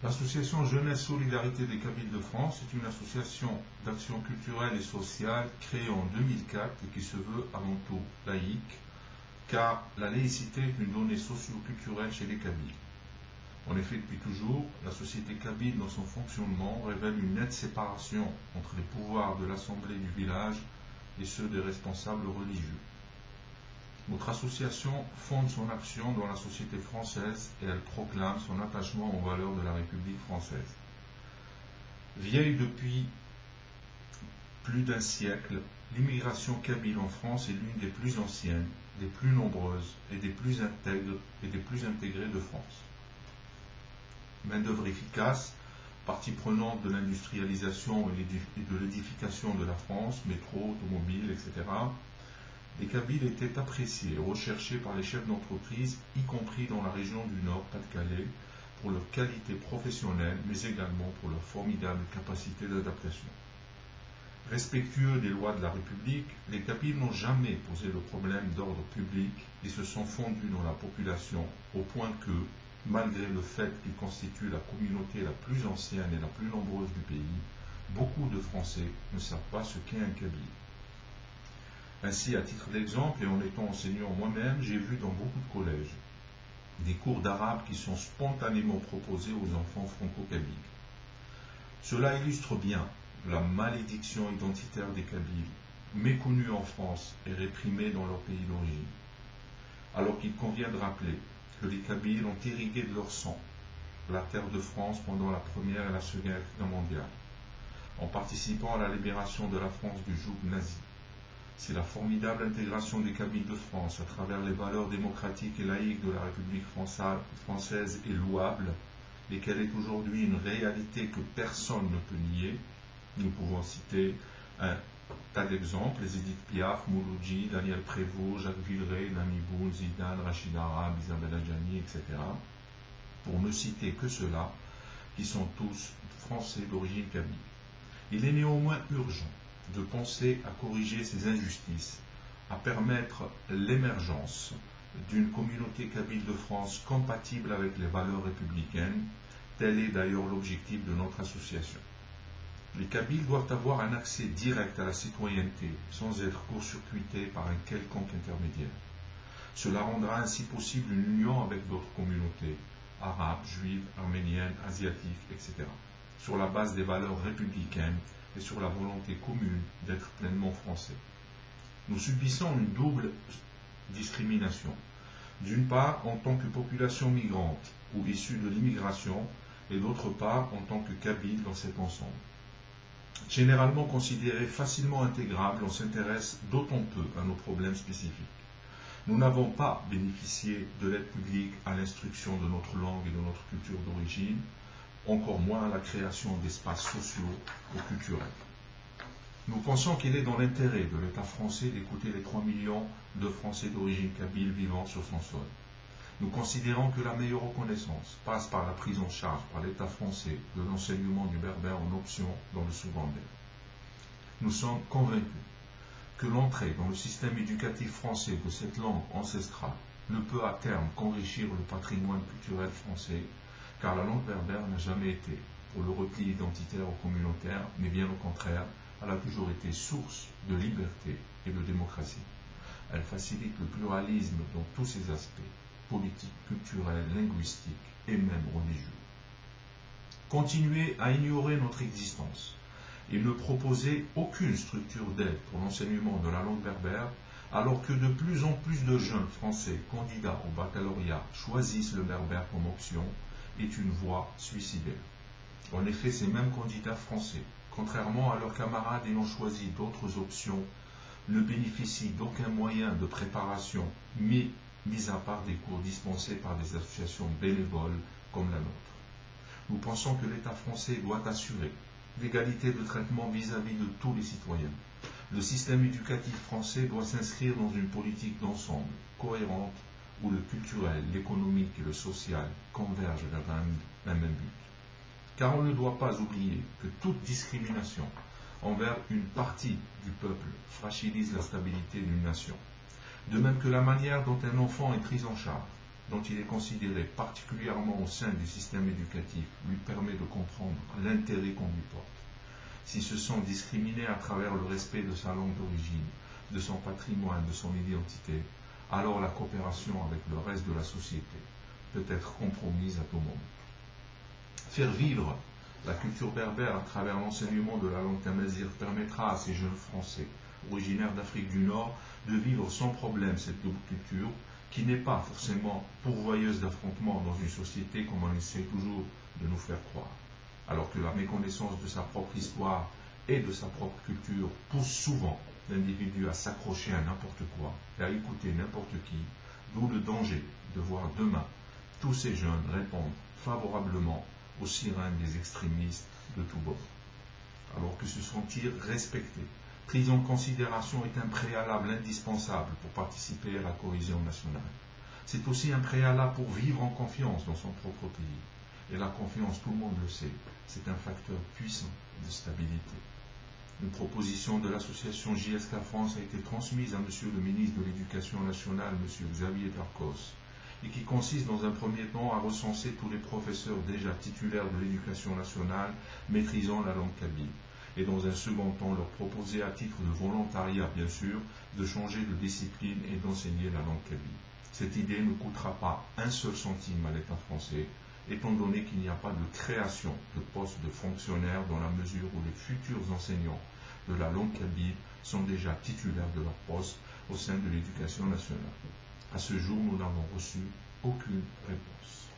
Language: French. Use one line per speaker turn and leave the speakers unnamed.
L'association Jeunesse Solidarité des Kabyles de France est une association d'action culturelle et sociale créée en 2004 et qui se veut avant tout laïque, car la laïcité est une donnée socio-culturelle chez les Kabyles. En effet, depuis toujours, la société kabyle dans son fonctionnement révèle une nette séparation entre les pouvoirs de l'assemblée du village et ceux des responsables religieux. Notre association fonde son action dans la société française et elle proclame son attachement aux valeurs de la République française. Vieille depuis plus d'un siècle, l'immigration kabyle en France est l'une des plus anciennes, des plus nombreuses et des plus intègres et des plus intégrées de France. Main-d'œuvre efficace, partie prenante de l'industrialisation et de l'édification de la France, métro, automobile, etc., les Kabyles étaient appréciés et recherchés par les chefs d'entreprise, y compris dans la région du Nord, Pas-de-Calais, pour leur qualité professionnelle, mais également pour leur formidable capacité d'adaptation. Respectueux des lois de la République, les Kabyles n'ont jamais posé le problème d'ordre public et se sont fondus dans la population au point que, malgré le fait qu'ils constituent la communauté la plus ancienne et la plus nombreuse du pays, beaucoup de Français ne savent pas ce qu'est un Kabyle. Ainsi, à titre d'exemple, et en étant enseignant moi-même, j'ai vu dans beaucoup de collèges des cours d'arabe qui sont spontanément proposés aux enfants franco-kabyles. Cela illustre bien la malédiction identitaire des Kabyles, méconnue en France et réprimée dans leur pays d'origine. Alors qu'il convient de rappeler que les Kabyles ont irrigué de leur sang la terre de France pendant la Première et la Seconde Guerre mondiale, en participant à la libération de la France du joug nazi. Si la formidable intégration des Kabyles de France à travers les valeurs démocratiques et laïques de la République française est louable et qu'elle est aujourd'hui une réalité que personne ne peut nier, nous pouvons citer un tas d'exemples, les Édith Piaf, Mouloudji, Daniel Prévost, Jacques Villeray, Nami Boune, Zidane, Rachid Arabe, Isabelle Adjani, etc. Pour ne citer que ceux-là, qui sont tous français d'origine kabyle. Il est néanmoins urgent de penser à corriger ces injustices, à permettre l'émergence d'une communauté kabyle de France compatible avec les valeurs républicaines. Tel est d'ailleurs l'objectif de notre association. Les Kabyles doivent avoir un accès direct à la citoyenneté, sans être court-circuités par un quelconque intermédiaire. Cela rendra ainsi possible une union avec d'autres communautés, arabes, juives, arméniennes, asiatiques, etc., sur la base des valeurs républicaines et sur la volonté commune d'être pleinement français. Nous subissons une double discrimination. D'une part, en tant que population migrante ou issue de l'immigration, et d'autre part, en tant que Kabyle dans cet ensemble. Généralement considéré facilement intégrable, on s'intéresse d'autant peu à nos problèmes spécifiques. Nous n'avons pas bénéficié de l'aide publique à l'instruction de notre langue et de notre culture d'origine, encore moins à la création d'espaces sociaux ou culturels. Nous pensons qu'il est dans l'intérêt de l'État français d'écouter les 3 millions de Français d'origine kabyle vivant sur son sol. Nous considérons que la meilleure reconnaissance passe par la prise en charge par l'État français de l'enseignement du berbère en option dans le secondaire. Nous sommes convaincus que l'entrée dans le système éducatif français de cette langue ancestrale ne peut à terme qu'enrichir le patrimoine culturel français, car la langue berbère n'a jamais été pour le repli identitaire ou communautaire, mais bien au contraire, elle a toujours été source de liberté et de démocratie. Elle facilite le pluralisme dans tous ses aspects, politique, culturel, linguistique et même religieux. Continuer à ignorer notre existence et ne proposer aucune structure d'aide pour l'enseignement de la langue berbère, alors que de plus en plus de jeunes Français candidats au baccalauréat choisissent le berbère comme option, est une voie suicidaire. En effet, ces mêmes candidats français, contrairement à leurs camarades ayant choisi d'autres options, ne bénéficient d'aucun moyen de préparation, mis à part des cours dispensés par des associations bénévoles comme la nôtre. Nous pensons que l'État français doit assurer l'égalité de traitement vis-à-vis de tous les citoyens. Le système éducatif français doit s'inscrire dans une politique d'ensemble, cohérente, où le culturel, l'économique et le social convergent vers un même but. Car on ne doit pas oublier que toute discrimination envers une partie du peuple fragilise la stabilité d'une nation. De même que la manière dont un enfant est pris en charge dont il est considéré particulièrement au sein du système éducatif lui permet de comprendre l'intérêt qu'on lui porte. S'il se sent discriminé à travers le respect de sa langue d'origine, de son patrimoine, de son identité, alors la coopération avec le reste de la société peut être compromise à tout moment. Faire vivre la culture berbère à travers l'enseignement de la langue tamazight permettra à ces jeunes Français, originaires d'Afrique du Nord, de vivre sans problème cette double culture, qui n'est pas forcément pourvoyeuse d'affrontements dans une société comme on essaie toujours de nous faire croire. Alors que la méconnaissance de sa propre histoire et de sa propre culture pousse souvent l'individu à s'accrocher à n'importe quoi et à écouter n'importe qui, d'où le danger de voir demain tous ces jeunes répondre favorablement aux sirènes des extrémistes de tous bords. Alors que se sentir respecté, pris en considération est un préalable indispensable pour participer à la cohésion nationale. C'est aussi un préalable pour vivre en confiance dans son propre pays. Et la confiance, tout le monde le sait, c'est un facteur puissant de stabilité. Une proposition de l'association JSK France a été transmise à Monsieur le ministre de l'Éducation nationale, M. Xavier Darcos, et qui consiste dans un premier temps à recenser tous les professeurs déjà titulaires de l'éducation nationale maîtrisant la langue kabyle, et dans un second temps leur proposer à titre de volontariat, bien sûr, de changer de discipline et d'enseigner la langue kabyle. Cette idée ne coûtera pas un seul centime à l'État français, étant donné qu'il n'y a pas de création de postes de fonctionnaires dans la mesure où les futurs enseignants de la langue kabyle sont déjà titulaires de leur poste au sein de l'éducation nationale. À ce jour, nous n'avons reçu aucune réponse.